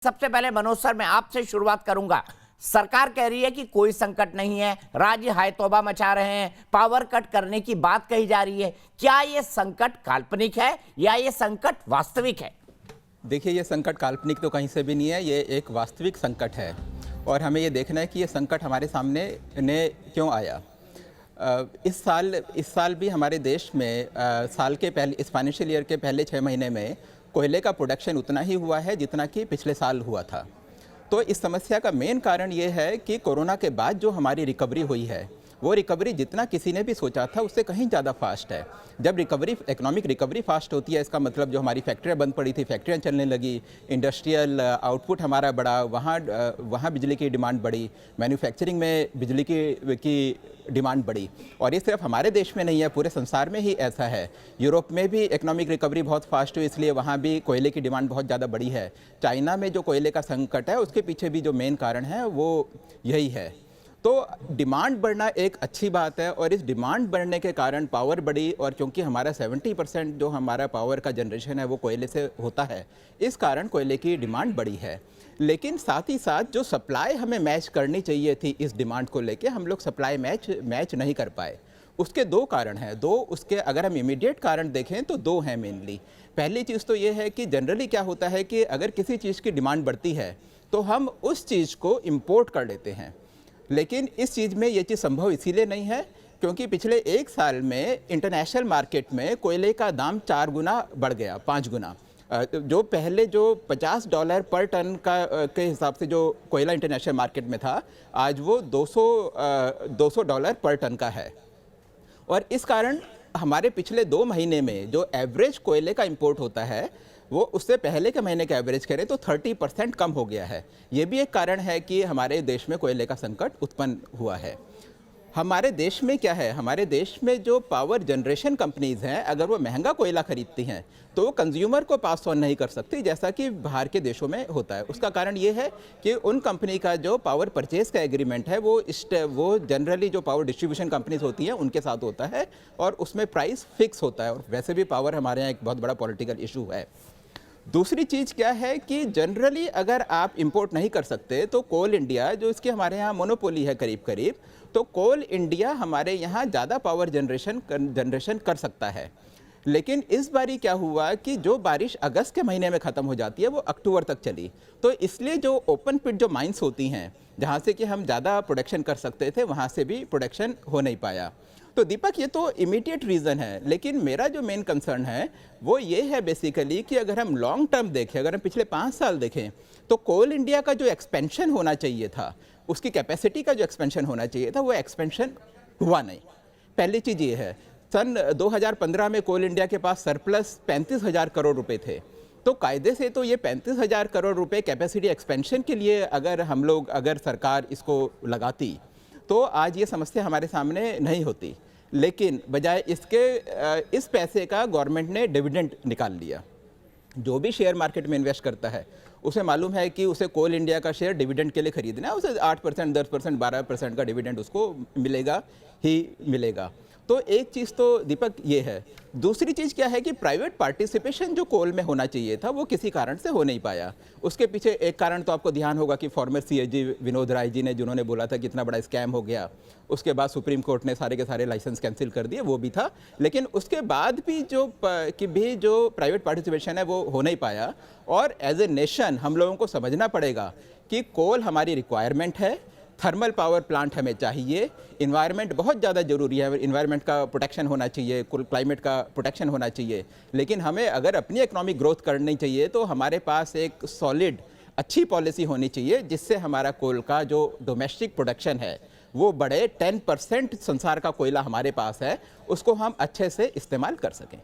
सबसे पहले मनोज सर, मैं आपसे शुरुआत करूंगा। सरकार कह रही है कि कोई संकट नहीं है, राज्य हाय तौबा मचा रहे हैं, पावर कट करने की बात कही जा रही है। क्या यह संकट काल्पनिक है या यह संकट वास्तविक है? देखिए, ये संकट काल्पनिक तो कहीं से भी नहीं है, ये एक वास्तविक संकट है और हमें ये देखना है कि ये संकट हमारे सामने ने क्यों आया। इस साल भी हमारे देश में साल के पहले इस फाइनेंशियल ईयर के पहले 6 महीने में कोयले का प्रोडक्शन उतना ही हुआ है जितना कि पिछले साल हुआ था। तो इस समस्या का मेन कारण ये है कि कोरोना के बाद जो हमारी रिकवरी हुई है, वो रिकवरी जितना किसी ने भी सोचा था उससे कहीं ज़्यादा फास्ट है। जब इकोनॉमिक रिकवरी फास्ट होती है, इसका मतलब जो हमारी फैक्ट्रियाँ बंद पड़ी थी, फैक्ट्रियाँ चलने लगी, इंडस्ट्रियल आउटपुट हमारा बढ़ा, वहाँ बिजली की डिमांड बढ़ी, मैन्युफैक्चरिंग में बिजली की डिमांड बढ़ी। और ये सिर्फ हमारे देश में नहीं है, पूरे संसार में ही ऐसा है। यूरोप में भी इकोनॉमिक रिकवरी बहुत फास्ट हुई, इसलिए वहाँ भी कोयले की डिमांड बहुत ज़्यादा बढ़ी है। चाइना में जो कोयले का संकट है, उसके पीछे भी जो मेन कारण है वो यही है। तो डिमांड बढ़ना एक अच्छी बात है और इस डिमांड बढ़ने के कारण पावर बढ़ी, और क्योंकि हमारा 70% जो हमारा पावर का जनरेशन है वो कोयले से होता है, इस कारण कोयले की डिमांड बढ़ी है। लेकिन साथ ही साथ जो सप्लाई हमें मैच करनी चाहिए थी इस डिमांड को लेके, हम लोग सप्लाई मैच नहीं कर पाए। उसके दो कारण हैं। उसके अगर हम इमीडिएट कारण देखें तो दो हैं मेनली। पहली चीज़ तो ये है कि जनरली क्या होता है कि अगर किसी चीज़ की डिमांड बढ़ती है तो हम उस चीज़ को इम्पोर्ट कर लेते हैं। लेकिन इस चीज़ में ये चीज़ संभव इसीलिए नहीं है क्योंकि पिछले 1 साल में इंटरनेशनल मार्केट में कोयले का दाम 4 गुना बढ़ गया, 5 गुना। जो पहले जो $50 पर टन के हिसाब से जो कोयला इंटरनेशनल मार्केट में था, आज वो $200 पर टन का है। और इस कारण हमारे पिछले 2 महीने में जो एवरेज कोयले का इंपोर्ट होता है वो उससे पहले के महीने का एवरेज करें तो 30% कम हो गया है। ये भी एक कारण है कि हमारे देश में कोयले का संकट उत्पन्न हुआ है। हमारे देश में क्या है, हमारे देश में जो पावर जनरेशन कंपनीज़ हैं, अगर वो महंगा कोयला खरीदती हैं तो वो कंज्यूमर को पास ऑन नहीं कर सकती जैसा कि बाहर के देशों में होता है। उसका कारण ये है कि उन कंपनी का जो पावर परचेज का एग्रीमेंट है वो जनरली जो पावर डिस्ट्रीब्यूशन कंपनीज होती हैं उनके साथ होता है और उसमें प्राइस फिक्स होता है। और वैसे भी पावर हमारे यहाँ एक बहुत बड़ा पॉलिटिकल इशू है। दूसरी चीज़ क्या है कि जनरली अगर आप इंपोर्ट नहीं कर सकते तो कोल इंडिया, जो इसकी हमारे यहाँ मोनोपोली है करीब करीब, तो कोल इंडिया हमारे यहाँ ज़्यादा पावर जनरेशन कर सकता है। लेकिन इस बारी क्या हुआ कि जो बारिश अगस्त के महीने में ख़त्म हो जाती है वो अक्टूबर तक चली, तो इसलिए जो ओपन पिट जो माइंस होती हैं जहाँ से कि हम ज़्यादा प्रोडक्शन कर सकते थे, वहाँ से भी प्रोडक्शन हो नहीं पाया। तो दीपक, ये तो इमीडिएट रीज़न है, लेकिन मेरा जो मेन कंसर्न है वो ये है बेसिकली कि अगर हम लॉन्ग टर्म देखें, अगर हम पिछले 5 साल देखें तो कोल इंडिया का जो एक्सपेंशन होना चाहिए था, उसकी कैपेसिटी का जो एक्सपेंशन होना चाहिए था वो एक्सपेंशन हुआ नहीं। पहली चीज़ ये है, सन 2015 में कोल इंडिया के पास सरप्लस 35,000 करोड़ रुपए थे। तो कायदे से तो ये 35,000 करोड़ रुपए कैपेसिटी एक्सपेंशन के लिए अगर सरकार इसको लगाती तो आज ये समस्या हमारे सामने नहीं होती। लेकिन बजाय इसके इस पैसे का गवर्नमेंट ने डिविडेंड निकाल लिया। जो भी शेयर मार्केट में इन्वेस्ट करता है उसे मालूम है कि उसे कोल इंडिया का शेयर डिविडेंड के लिए खरीदना है, उसे 8%, 10%, 12% का डिविडेंड उसको मिलेगा ही मिलेगा। तो एक चीज़ तो दीपक ये है। दूसरी चीज़ क्या है कि प्राइवेट पार्टिसिपेशन जो कोल में होना चाहिए था वो किसी कारण से हो नहीं पाया। उसके पीछे एक कारण तो आपको ध्यान होगा कि फॉर्मर सीएजी विनोद राय जी ने, जिन्होंने बोला था कि इतना बड़ा स्कैम हो गया, उसके बाद सुप्रीम कोर्ट ने सारे के सारे लाइसेंस कैंसिल कर दिए, वो भी था। लेकिन उसके बाद भी जो प्राइवेट पार्टिसिपेशन है वो हो नहीं पाया। और एज ए नेशन हम लोगों को समझना पड़ेगा कि कोल हमारी रिक्वायरमेंट है, थर्मल पावर प्लांट हमें चाहिए, इन्वायरमेंट बहुत ज़्यादा ज़रूरी है, इन्वायरमेंट का प्रोटेक्शन होना चाहिए, क्लाइमेट का प्रोटेक्शन होना चाहिए। लेकिन हमें अगर अपनी इकोनॉमिक ग्रोथ करनी चाहिए तो हमारे पास एक सॉलिड अच्छी पॉलिसी होनी चाहिए जिससे हमारा कोल का जो डोमेस्टिक प्रोडक्शन है वो बढ़े। 10% संसार का कोयला हमारे पास है, उसको हम अच्छे से इस्तेमाल कर सकें।